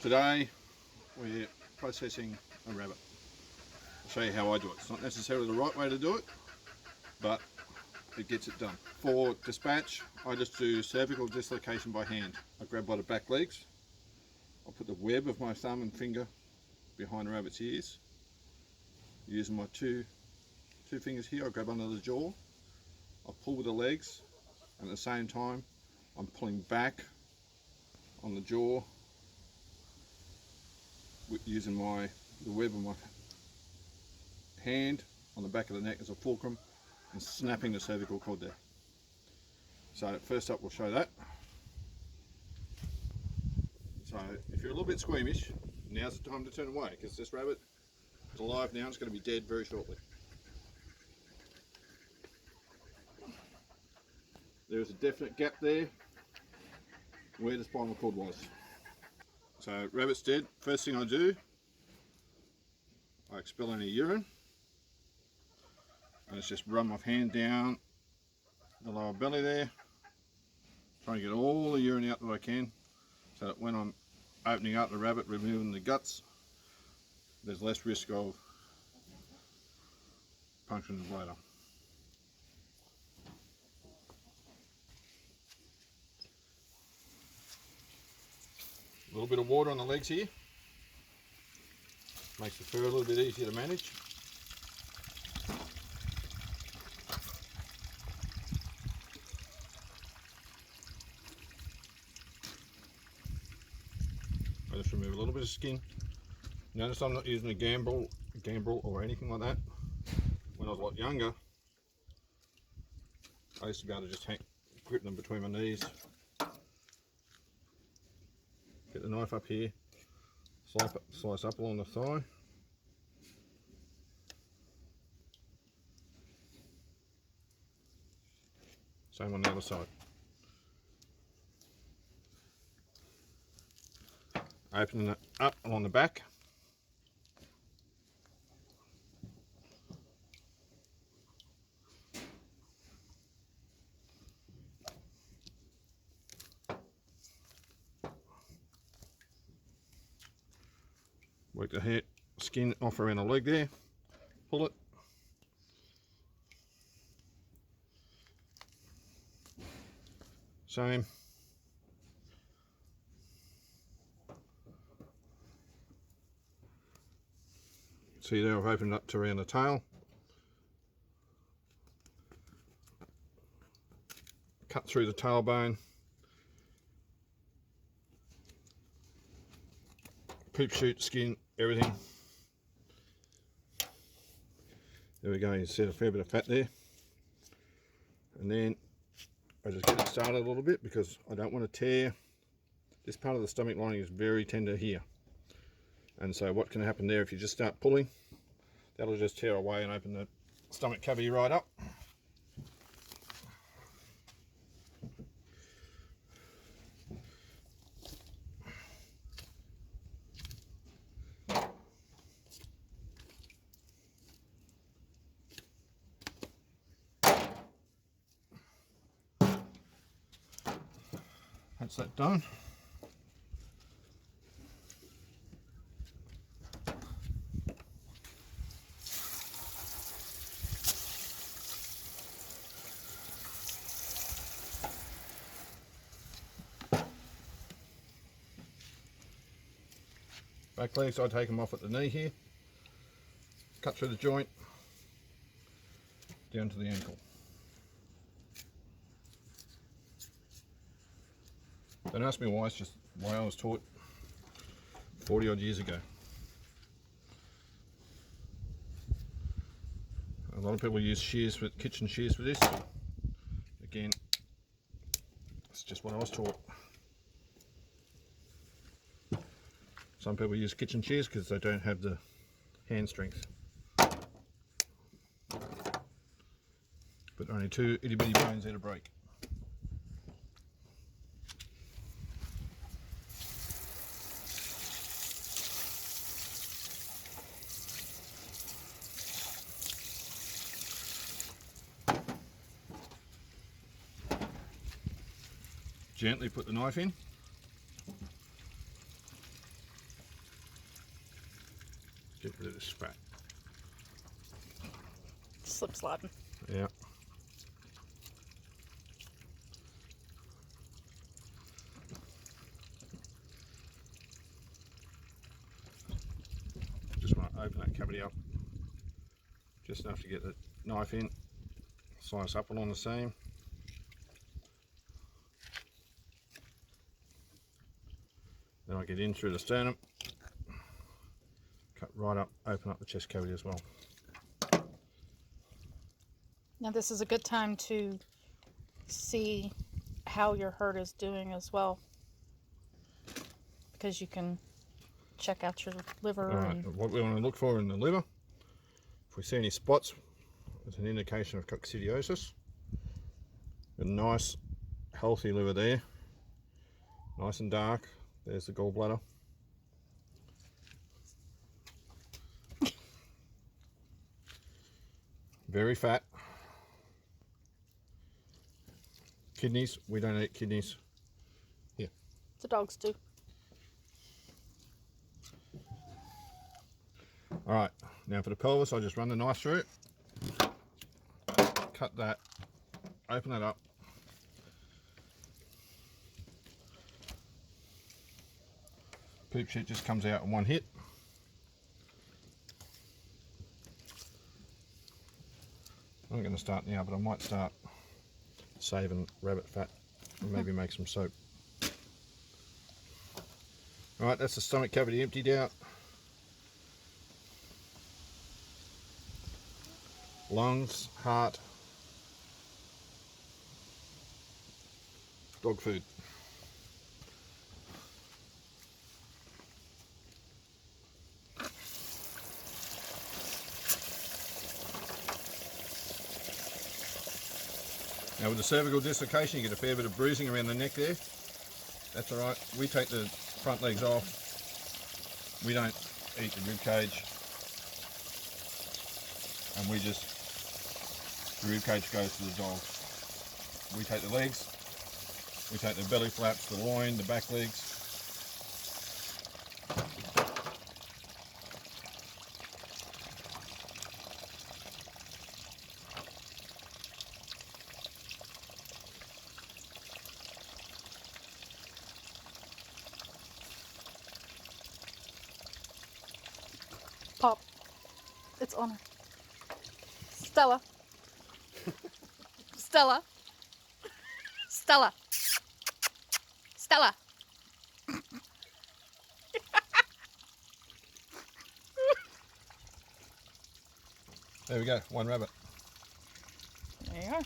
Today we're processing a rabbit. I'll show you how I do it. It's not necessarily the right way to do it, but it gets it done. For dispatch, I just do cervical dislocation by hand. I grab by the back legs. I'll put the web of my thumb and finger behind the rabbit's ears. Using my two fingers here, I grab under the jaw. I pull with the legs, and at the same time I'm pulling back on the jaw using the web of my hand on the back of the neck as a fulcrum and snapping the cervical cord there. So first up we'll show that. So if you're a little bit squeamish, now's the time to turn away, because this rabbit is alive now, it's going to be dead very shortly. There's a definite gap there where the spinal cord was. So rabbit's dead. First thing I do, I expel any urine. And it's just run my hand down the lower belly there, trying to get all the urine out that I can, so that when I'm opening up the rabbit, removing the guts, there's less risk of puncturing the bladder. A little bit of water on the legs here, makes the fur a little bit easier to manage. I just remove a little bit of skin. Notice I'm not using a gambrel or anything like that. When I was a lot younger, I used to be able to just grip them between my knees. Get the knife up here, slice up along the thigh. Same on the other side. Opening it up along the back. Work the skin off around the leg there, pull it. Same. See there, I've opened up to around the tail. Cut through the tailbone. Poop chute, skin, everything. There we go, you see a fair bit of fat there. And then I just get it started a little bit, because I don't want to tear. This part of the stomach lining is very tender here. And so what can happen there if you just start pulling, that'll just tear away and open the stomach cavity right up. That's that done. Back legs, I take them off at the knee here, cut through the joint, down to the ankle. Don't ask me why, it's just the way I was taught 40 odd years ago. A lot of people use shears, kitchen shears for this. Again, it's just what I was taught. Some people use kitchen shears because they don't have the hand strength. But only two itty bitty bones there to break. Gently put the knife in. Slip sliding. Yeah. Just want to open that cavity up just enough to get the knife in, slice up along the seam. Then I get in through the sternum, cut right up, open up the chest cavity as well. Now this is a good time to see how your herd is doing as well, because you can check out your liver. Alright, what we want to look for in the liver, if we see any spots, it's an indication of coccidiosis. A nice healthy liver there, nice and dark. There's the gallbladder. Very fat. Kidneys, we don't eat kidneys. Here. The dogs do. Alright, now for the pelvis, I just run the knife through it. Cut that, open it up. Poop shit just comes out in one hit. I'm not going to start now, but I might start saving rabbit fat and maybe make some soap. Alright, that's the stomach cavity emptied out. Lungs, heart, dog food. Now with the cervical dislocation, you get a fair bit of bruising around the neck there. That's alright. We take the front legs off. We don't eat the rib cage. And we just, the rib cage goes to the dogs. We take the legs, we take the belly flaps, the loin, the back legs. Pop. It's on her. Stella. Stella. Stella. Stella. There we go, one rabbit. There you are.